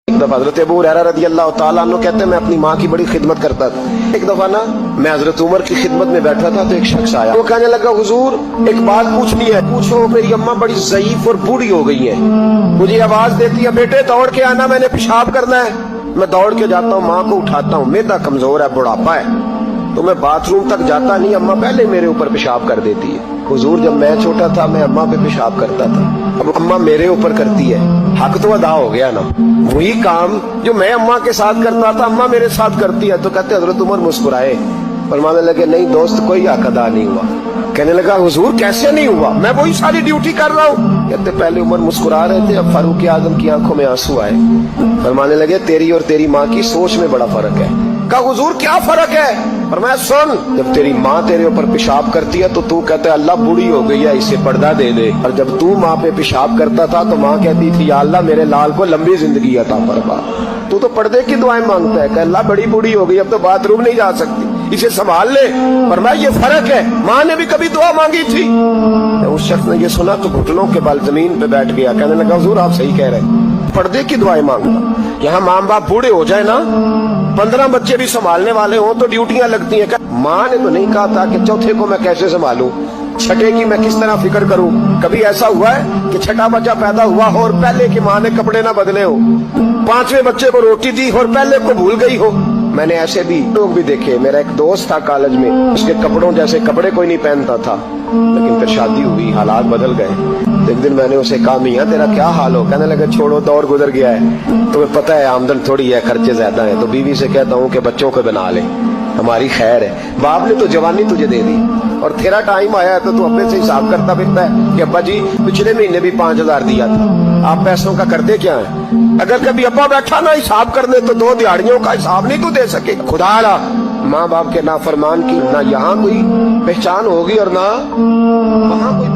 ایک دفعہ حضرت ابو ہریرہ رضی اللہ تعالیٰ عنہ کہتے ہیں میں اپنی ماں کی بڑی خدمت کرتا تھا. ایک دفعہ نا میں حضرت عمر کی خدمت میں بیٹھا تھا تو ایک شخص آیا, وہ کہنے لگا حضور ایک بات پوچھنی ہے. پوچھو. میری اماں بڑی ضعیف اور بوڑھی ہو گئی ہیں, مجھے آواز دیتی ہے بیٹے دوڑ کے آنا, میں نے پیشاب کرنا ہے. میں دوڑ کے جاتا ہوں, ماں کو اٹھاتا ہوں, معدہ کمزور ہے, بڑھاپا ہے, تو میں باتھ روم تک جاتا نہیں, اماں پہلے میرے اوپر پیشاب کر دیتی ہے. حضور جب میں چھوٹا تھا میں اماں پہ پیشاب کرتا تھا, اب اماں میرے اوپر کرتی ہے, حق تو ادا ہو گیا نا. وہی کام جو میں اماں کے ساتھ کرتا تھا اماں میرے ساتھ کرتی ہے. تو کہتے حضرت عمر مسکرائے, فرمانے لگے نہیں دوست کوئی حق ادا نہیں ہوا. کہنے لگا حضور کیسے نہیں ہوا, میں وہی ساری ڈیوٹی کر رہا ہوں. کہتے پہلے عمر مسکرا رہے تھے, اب فاروق اعظم کی آنکھوں میں آنسو آئے. فرمانے لگے تیری اور تیری ماں کی سوچ میں بڑا فرق ہے. کہا حضور کیا فرق ہے؟ فرمایا سن, جب تیری ماں تیرے اوپر پیشاب کرتی ہے تو کہتا ہے اللہ بوڑھی ہو گئی ہے اسے پردہ دے دے, اور جب تو ماں پہ پیشاب کرتا تھا تو ماں کہتی تھی یا اللہ میرے لال کو لمبی زندگی عطا فرما. تو پردے کی دعائیں مانگتا ہے کہ اللہ بڑی بوڑھی ہو گئی اب تو باتھ روم نہیں جا سکتی, اسے سنبھال لے. فرمایا یہ فرق ہے, ماں نے بھی کبھی دعا مانگی تھی. اس شخص نے یہ سنا تو گھٹنوں کے بل زمین پہ بیٹھ گیا, کہنے لگا حضور آپ صحیح کہہ رہے ہیں, پردے کی دعائیں مانگنا. یہاں ماں باپ بوڑھے ہو جائے نا, 15 بچے بھی سنبھالنے والے ہوں تو ڈیوٹیاں لگتی ہیں. ماں نے تو نہیں کہا تھا کہ چوتھے کو میں کیسے سنبھالوں, چھٹے کی میں کس طرح فکر کروں. کبھی ایسا ہوا ہے کہ چھٹا بچہ پیدا ہوا ہو اور پہلے کی ماں نے کپڑے نہ بدلے ہو, 5ویں بچے کو روٹی دی اور پہلے کو بھول گئی ہو. میں نے ایسے بھی لوگ بھی دیکھے. میرا ایک دوست تھا کالج میں, اس کے کپڑوں جیسے کپڑے کوئی نہیں پہنتا تھا, لیکن پھر شادی ہوئی, حالات بدل گئے. ایک دن میں نے اسے کہا میاں تیرا کیا حال ہو؟ کہنے لگا چھوڑو دور گزر گیا ہے, تمہیں پتہ ہے آمدن تھوڑی ہے, خرچے زیادہ ہیں, تو بیوی سے کہتا ہوں کہ بچوں کو بنا لے, ہماری خیر ہے. باپ نے تو جوانی تجھے دے دی اور تیرا ٹائم آیا ہے تو اپنے سے حساب کرتا پھرتا ہے کہ ابا جی پچھلے مہینے بھی 5000 دیا تھا, آپ پیسوں کا کرتے کیا ہیں؟ اگر کبھی ابا بیٹھا نا حساب کرنے تو 2 دیہڑیوں کا حساب نہیں تو دے سکے. خدا را ماں باپ کے نافرمان کی نہ یہاں کوئی پہچان ہوگی اور نہ وہاں کوئی